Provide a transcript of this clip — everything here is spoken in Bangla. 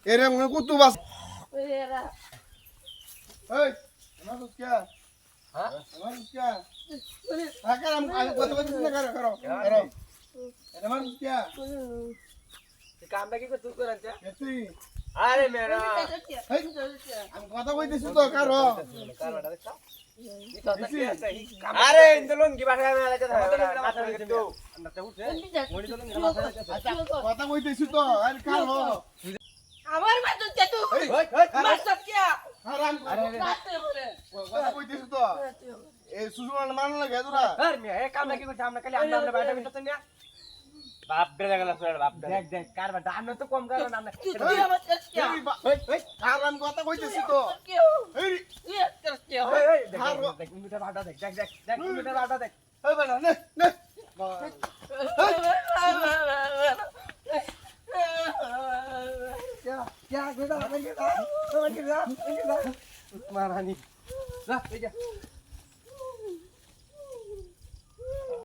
এরে মনে কুতু বাস এরা এই আমার কে হ্যাঁ আমার কে আকার আমি কথা বলছিস না করো করো করো আমার কে কামটা কি করতে করেন তুই আরে মেরা আমি কথা কইতেছি তো কারো আরে ইন্দলন কি বাসা আমি আলাদা মাথা কিন্তু কথা কইতেছি তো আর কারো আমার মাথা চাটু মাস্টার কে হারাম রাতে করে কথা কইতেছি তো এই সুজুমান মান লাগে তোরা আরে মেয়া এই কামটা কি করতে আমরা খালি আমরা বাইটা বিনতে না বাপ বেড়ে গেল সর বাপ দেখ দেখ কার বাটা আমরা তো কম কারণ আমরা তুই আমার কে হারাম কথা কইতেছি তো কে এই কে এই দেখ দেখ মিটার বাটা দেখ দেখ দেখ দেখ মিটার বাটা দেখ এই বানা নে নে क्या बेटा मारानी जा